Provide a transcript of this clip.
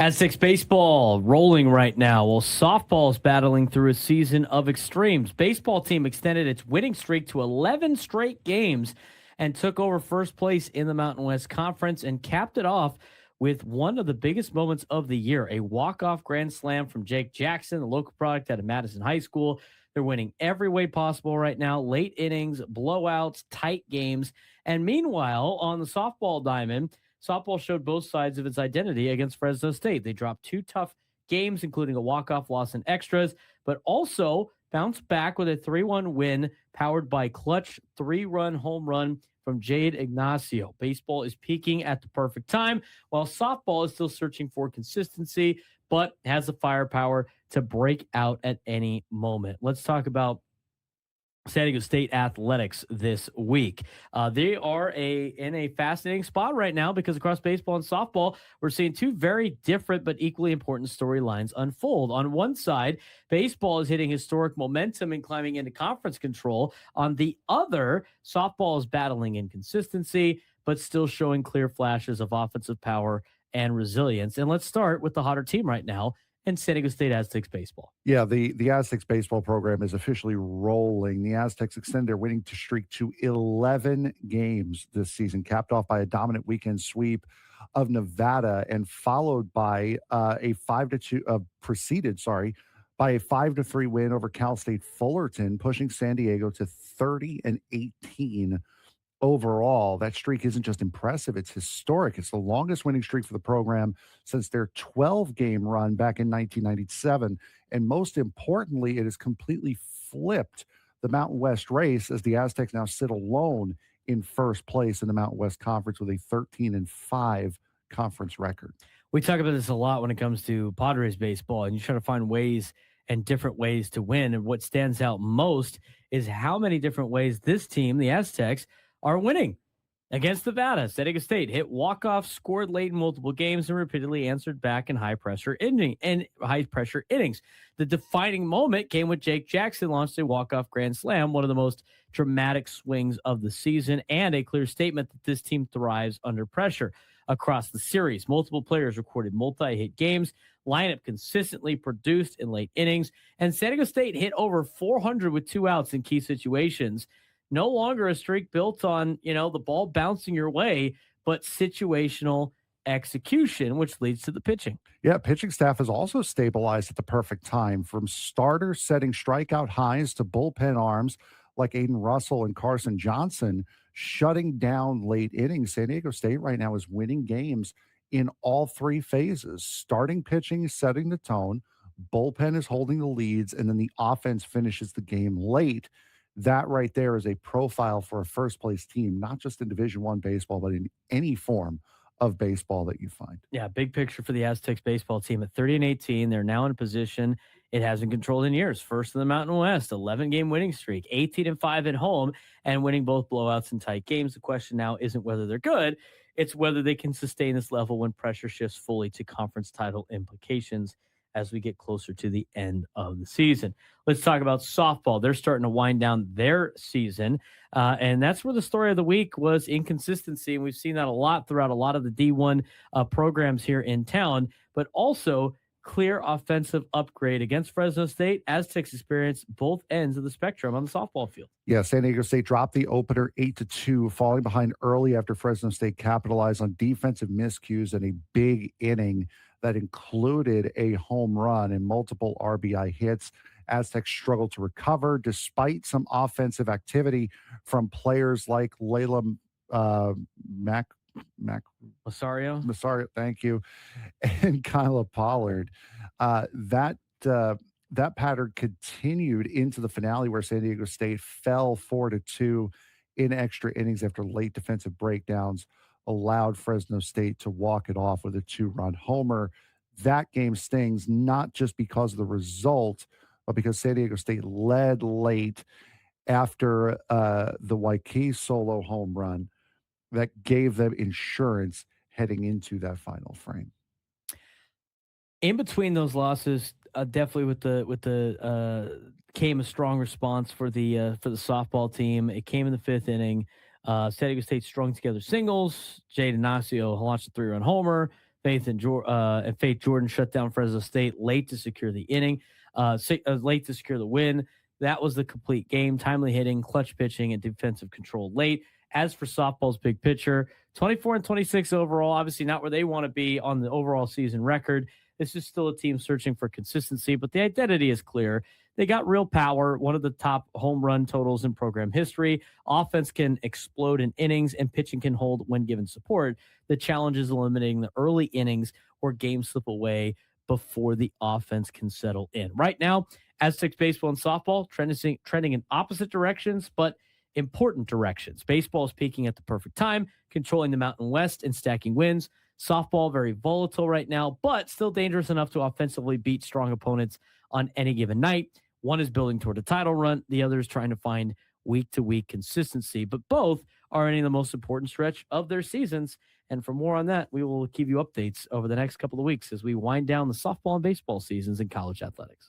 Aztecs baseball rolling right now. Well, softball is battling through a season of extremes. Baseball team extended its winning streak to 11 straight games and took over first place in the Mountain West Conference and capped it off with one of the biggest moments of the year, a walk-off grand slam from Jake Jackson, the local product out of Madison High School. They're winning every way possible right now, late innings, blowouts, tight games. And meanwhile, on the softball diamond, softball showed both sides of its identity against Fresno State. They dropped two tough games, including a walk-off loss in extras, but also bounced back with a 3-1 win powered by clutch 3-run home run from Jade Ignacio. Baseball is peaking at the perfect time, while softball is still searching for consistency, but has the firepower to break out at any moment. Let's talk about San Diego State athletics this week. They are in a fascinating spot right now because across baseball and softball, we're seeing two very different but equally important storylines unfold. On one side, baseball is hitting historic momentum and climbing into conference control. On the other, softball is battling inconsistency, but still showing clear flashes of offensive power and resilience. And let's start with the hotter team right now, and San Diego State Aztecs baseball. Yeah, the Aztecs baseball program is officially rolling. The Aztecs extend their winning streak to 11 games this season, capped off by a dominant weekend sweep of Nevada and followed by preceded by a 5-3 win over Cal State Fullerton, pushing San Diego to 30-18 overall. That streak isn't just impressive, it's historic. It's the longest winning streak for the program since their 12-game run back in 1997. And most importantly, it has completely flipped the Mountain West race as the Aztecs now sit alone in first place in the Mountain West Conference with a 13-5 conference record. We talk about this a lot when it comes to Padres baseball, and you try to find ways and different ways to win. And what stands out most is how many different ways this team, the Aztecs, are winning. Against Nevada, San Diego State hit walk-off, scored late in multiple games, and repeatedly answered back in high-pressure innings. The defining moment came when Jake Jackson launched a walk-off grand slam, one of the most dramatic swings of the season, and a clear statement that this team thrives under pressure. Across the series, multiple players recorded multi-hit games, lineup consistently produced in late innings, and San Diego State hit over 400 with 2 outs in key situations. No longer a streak built on, the ball bouncing your way, but situational execution, which leads to the pitching. Yeah, pitching staff has also stabilized at the perfect time, from starters setting strikeout highs to bullpen arms like Aiden Russell and Carson Johnson shutting down late innings. San Diego State right now is winning games in all three phases. Starting pitching is setting the tone, bullpen is holding the leads, and then the offense finishes the game late. That right there is a profile for a first-place team, not just in Division I baseball, but in any form of baseball that you find. Yeah, big picture for the Aztecs baseball team at 30-18. They're now in a position it hasn't controlled in years. First in the Mountain West, 11-game winning streak, 18-5 at home, and winning both blowouts and tight games. The question now isn't whether they're good, it's whether they can sustain this level when pressure shifts fully to conference title implications as we get closer to the end of the season. Let's talk about softball. They're starting to wind down their season, and that's where the story of the week was inconsistency, and we've seen that a lot throughout a lot of the D1 programs here in town, but also clear offensive upgrade against Fresno State. Aztecs experienced both ends of the spectrum on the softball field. Yeah, San Diego State dropped the opener 8-2, falling behind early after Fresno State capitalized on defensive miscues and a big inning that included a home run and multiple RBI hits. Aztecs struggled to recover despite some offensive activity from players like Layla Masario, thank you, and Kyla Pollard. That pattern continued into the finale, where San Diego State fell 4-2 in extra innings after late defensive breakdowns allowed Fresno State to walk it off with a 2-run homer. That game stings not just because of the result, but because San Diego State led late after the Waikiki solo home run that gave them insurance heading into that final frame. In between those losses, definitely with the came a strong response for the softball team. It came in the 5th inning. San Diego State strung together singles. Jade Ignacio launched a 3-run homer. Faith Jordan shut down Fresno State late to secure the late to secure the win. That was the complete game. Timely hitting, clutch pitching, and defensive control late. As for softball's big picture, 24-26 overall, obviously not where they want to be on the overall season record. This is still a team searching for consistency, but the identity is clear. They got real power, one of the top home run totals in program history. Offense can explode in innings, and pitching can hold when given support. The challenge is eliminating the early innings or games slip away before the offense can settle in. Right now, Aztecs baseball and softball trending in opposite directions, but important directions. Baseball is peaking at the perfect time, controlling the Mountain West and stacking wins. Softball, very volatile right now, but still dangerous enough to offensively beat strong opponents on any given night. One is building toward a title run. The other is trying to find week-to-week consistency, but both are in the most important stretch of their seasons. And for more on that, we will give you updates over the next couple of weeks as we wind down the softball and baseball seasons in college athletics.